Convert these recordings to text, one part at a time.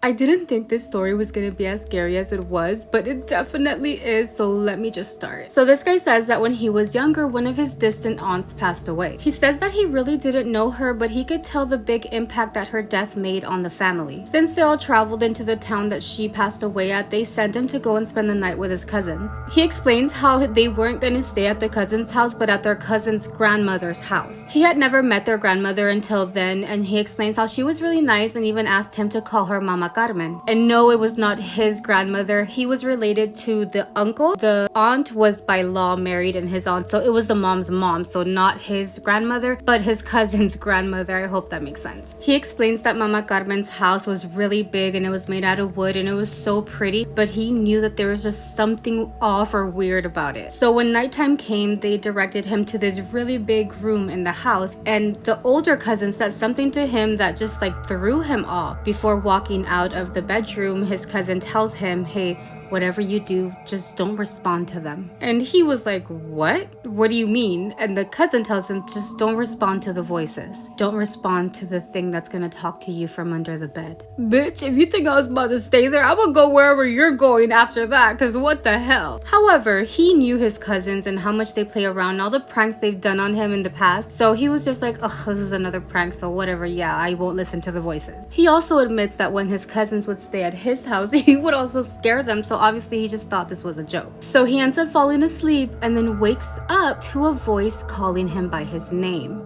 I didn't think this story was gonna be as scary as it was, but it definitely is, so let me just start. So this guy says that when he was younger, one of his distant aunts passed away. He says that he really didn't know her, but he could tell the big impact that her death made on the family. Since they all traveled into the town that she passed away at, they sent him to go and spend the night with his cousins. He explains how they weren't gonna stay at the cousin's house, but at their cousin's grandmother's house. He had never met their grandmother until then, and he explains how she was really nice and even asked him to call her Mama Carmen. And no, it was not his grandmother. He was related to the uncle. The aunt was by law married, and his aunt, so it was the mom's mom, so not his grandmother, but his cousin's grandmother. I hope that makes sense. He explains that Mama Carmen's house was really big and it was made out of wood and it was so pretty, but he knew that there was just something off or weird about it. So when nighttime came, they directed him to this really big room in the house, and the older cousin said something to him that just like threw him off. Before walking out of the bedroom, his cousin tells him, hey, whatever you do, just don't respond to them. And he was like, what? What do you mean? And the cousin tells him, just don't respond to the voices. Don't respond to the thing that's gonna talk to you from under the bed. Bitch, if you think I was about to stay there, I'm gonna go wherever you're going after that, cause what the hell? However, he knew his cousins and how much they play around, all the pranks they've done on him in the past. So he was just like, ugh, this is another prank, so whatever, yeah, I won't listen to the voices. He also admits that when his cousins would stay at his house, he would also scare them, so obviously he just thought this was a joke. So he ends up falling asleep and then wakes up to a voice calling him by his name,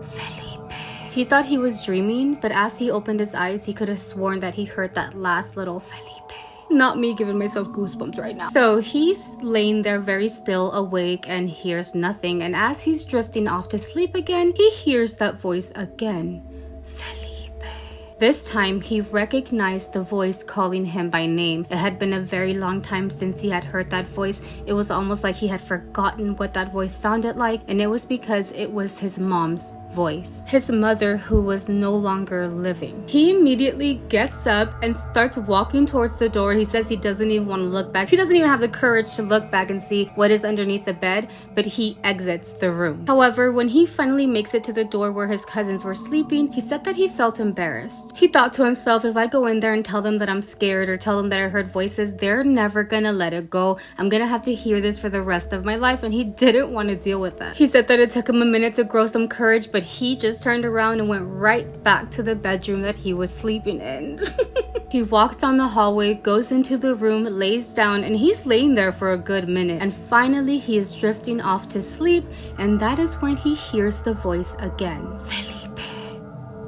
Felipe. He thought he was dreaming, but as he opened his eyes, he could have sworn that he heard that last little Felipe. Not me giving myself goosebumps right now. So he's laying there very still, awake, and hears nothing. And as he's drifting off to sleep again, he hears that voice again, Felipe. This time, he recognized the voice calling him by name. It had been a very long time since he had heard that voice. It was almost like he had forgotten what that voice sounded like, and it was because it was his mom's voice. His mother, who was no longer living. He immediately gets up and starts walking towards the door. He says he doesn't even want to look back. He doesn't even have the courage to look back and see what is underneath the bed, but he exits the room. However, when he finally makes it to the door where his cousins were sleeping, he said that he felt embarrassed. He thought to himself, if I go in there and tell them that I'm scared or tell them that I heard voices, they're never gonna let it go. I'm gonna have to hear this for the rest of my life, and he didn't want to deal with that. He said that it took him a minute to grow some courage, but he just turned around and went right back to the bedroom that he was sleeping in. He walks down the hallway, goes into the room, lays down, and he's laying there for a good minute. And finally, he is drifting off to sleep, and that is when he hears the voice again. Felipe,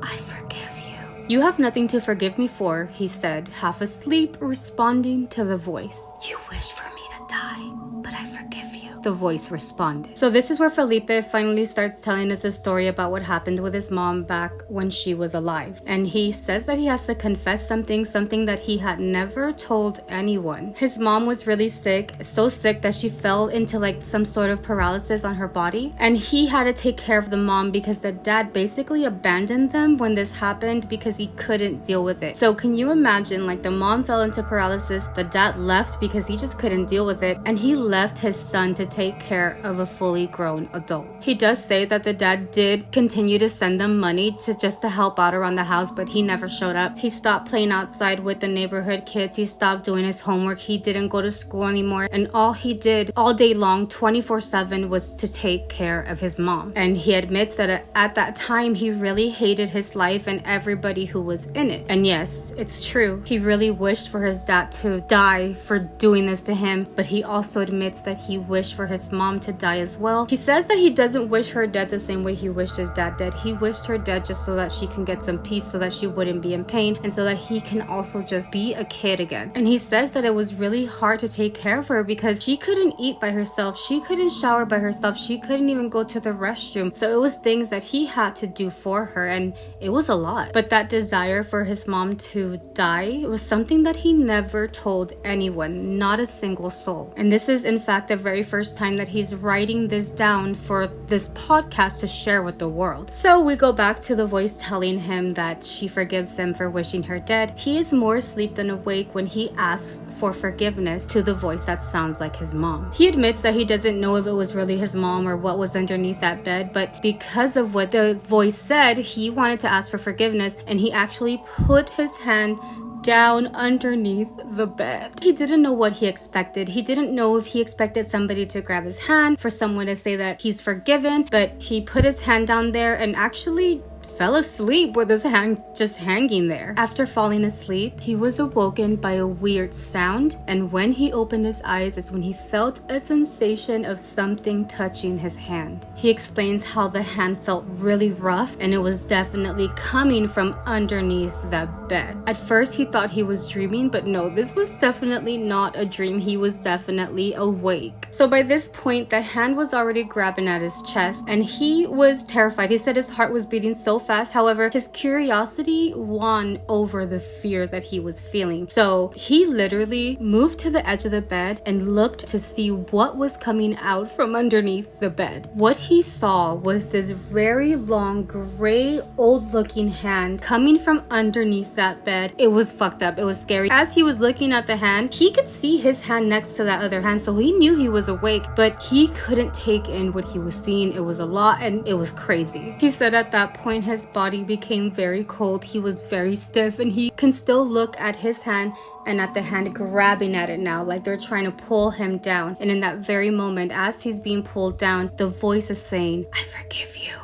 I forgive you. You have nothing to forgive me for, he said, half asleep, responding to the voice. You wish for me to die, but I forgive you. The voice responded. So this is where Felipe finally starts telling us a story about what happened with his mom back when she was alive. And he says that he has to confess something that he had never told anyone. His mom was really sick, so sick that she fell into like some sort of paralysis on her body. And he had to take care of the mom because the dad basically abandoned them when this happened because he couldn't deal with it. So can you imagine, like, the mom fell into paralysis, the dad left because he just couldn't deal with it, and he left his son to take care of a fully grown adult. He does say that the dad did continue to send them money to help out around the house, but he never showed up. He stopped playing outside with the neighborhood kids. He stopped doing his homework. He didn't go to school anymore. And all he did all day long, 24/7, was to take care of his mom. And he admits that at that time, he really hated his life and everybody who was in it. And yes, it's true. He really wished for his dad to die for doing this to him, but he also admits that he wished for his mom to die as well. He says that he doesn't wish her dead the same way he wished his dad dead. He wished her dead just so that she can get some peace, so that she wouldn't be in pain, and so that he can also just be a kid again. And he says that it was really hard to take care of her because she couldn't eat by herself, she couldn't shower by herself, she couldn't even go to the restroom. So it was things that he had to do for her, and it was a lot. But that desire for his mom to die was something that he never told anyone, not a single soul. And this is in fact the very first time that he's writing this down for this podcast to share with the world. So we go back to the voice telling him that she forgives him for wishing her dead. He is more asleep than awake when he asks for forgiveness to the voice that sounds like his mom. He admits that he doesn't know if it was really his mom or what was underneath that bed, but because of what the voice said, he wanted to ask for forgiveness, and he actually put his hand down underneath the bed. He didn't know what he expected. He didn't know if he expected somebody to grab his hand, for someone to say that he's forgiven, but he put his hand down there and actually fell asleep with his hand just hanging there. After falling asleep, he was awoken by a weird sound, and when he opened his eyes, it's when he felt a sensation of something touching his hand. He explains how the hand felt really rough, and it was definitely coming from underneath that bed. At first, he thought he was dreaming, but no, this was definitely not a dream. He was definitely awake. So by this point, the hand was already grabbing at his chest, and he was terrified. He said his heart was beating so fast. However, his curiosity won over the fear that he was feeling. So he literally moved to the edge of the bed and looked to see what was coming out from underneath the bed. What he saw was this very long, gray, old-looking hand coming from underneath that bed. It was fucked up. It was scary. As he was looking at the hand, he could see his hand next to that other hand, so he knew he was awake, but he couldn't take in what he was seeing. It was a lot, and it was crazy. He said at that point, his body became very cold. He was very stiff, and he can still look at his hand and at the hand grabbing at it now, like they're trying to pull him down. And in that very moment, as he's being pulled down, the voice is saying, "I forgive you.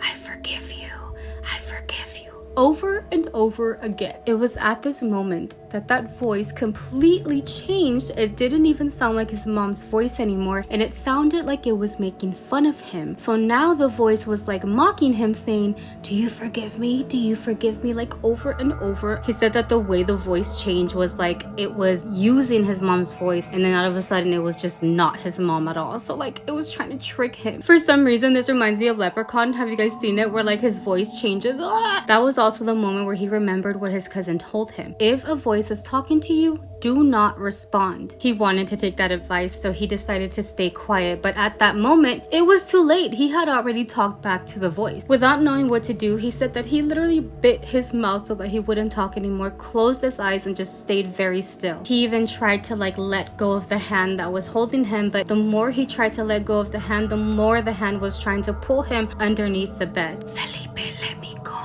I forgive you. I forgive you." Over and over again. It was at this moment that voice completely changed. It didn't even sound like his mom's voice anymore, and it sounded like it was making fun of him. So now the voice was like mocking him, saying, "Do you forgive me? Do you forgive me?" Like over and over. He said that the way the voice changed was like it was using his mom's voice, and then all of a sudden it was just not his mom at all. So like it was trying to trick him. For some reason, this reminds me of Leprechaun. Have you guys seen it? Where like his voice changes. That was also the moment where he remembered what his cousin told him. If a voice is talking to you, do not respond. He wanted to take that advice, so he decided to stay quiet, but at that moment, it was too late. He had already talked back to the voice. Without knowing what to do, he said that he literally bit his mouth so that he wouldn't talk anymore, closed his eyes, and just stayed very still. He even tried to like let go of the hand that was holding him, but the more he tried to let go of the hand, the more the hand was trying to pull him underneath the bed. "Felipe, let me go.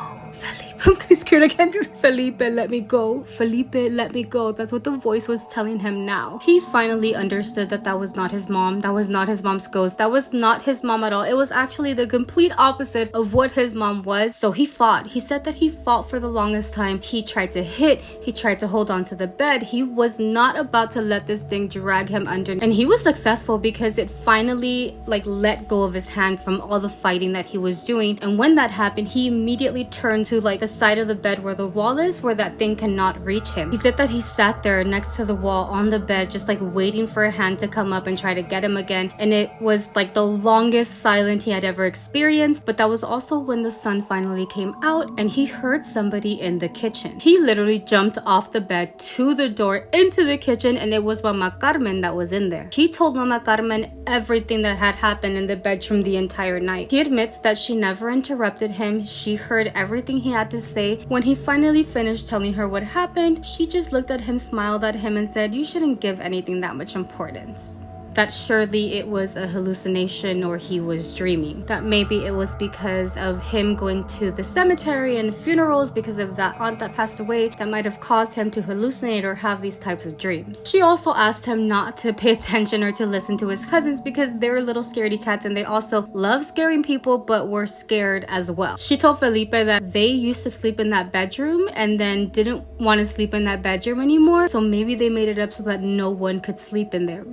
I'm getting scared. I can't do it. Felipe, let me go. Felipe, let me go." That's what the voice was telling him now. He finally understood that that was not his mom. That was not his mom's ghost. That was not his mom at all. It was actually the complete opposite of what his mom was. So he fought. He said that he fought for the longest time. He tried to hit. He tried to hold on to the bed. He was not about to let this thing drag him under. And he was successful because it finally like let go of his hand from all the fighting that he was doing. And when that happened, he immediately turned to like the side of the bed where the wall is, where that thing cannot reach him. He said that he sat there next to the wall on the bed, just like waiting for a hand to come up and try to get him again. And it was like the longest silence he had ever experienced. But that was also when the sun finally came out and he heard somebody in the kitchen. He literally jumped off the bed to the door into the kitchen, and it was Mama Carmen that was in there. He told Mama Carmen everything that had happened in the bedroom the entire night. He admits that she never interrupted him. She heard everything he had to say. When he finally finished telling her what happened, she just looked at him, smiled at him, and said, "You shouldn't give anything that much importance." That surely it was a hallucination or he was dreaming. That maybe it was because of him going to the cemetery and funerals because of that aunt that passed away that might have caused him to hallucinate or have these types of dreams. She also asked him not to pay attention or to listen to his cousins because they're little scaredy cats and they also love scaring people but were scared as well. She told Felipe that they used to sleep in that bedroom and then didn't want to sleep in that bedroom anymore, so maybe they made it up so that no one could sleep in there.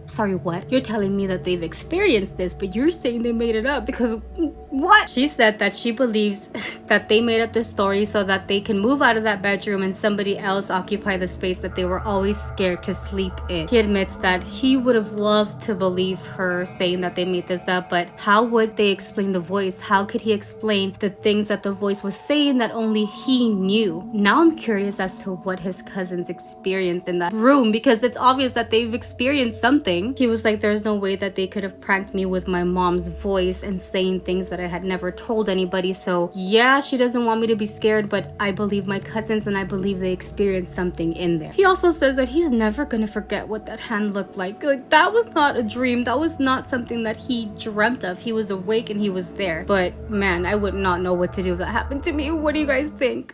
Sorry, what? You're telling me that they've experienced this, but you're saying they made it up because what? She said that she believes that they made up this story so that they can move out of that bedroom and somebody else occupy the space that they were always scared to sleep in. He admits that he would have loved to believe her saying that they made this up, but how would they explain the voice? How could he explain the things that the voice was saying that only he knew? Now I'm curious as to what his cousins experienced in that room because it's obvious that they've experienced something. He was like, there's no way that they could have pranked me with my mom's voice and saying things that I had never told anybody. So yeah, she doesn't want me to be scared, but I believe my cousins and I believe they experienced something in there. He also says that he's never gonna forget what that hand looked like. Like that was not a dream. That was not something that he dreamt of. He was awake and he was there. But man, I would not know what to do if that happened to me. What do you guys think?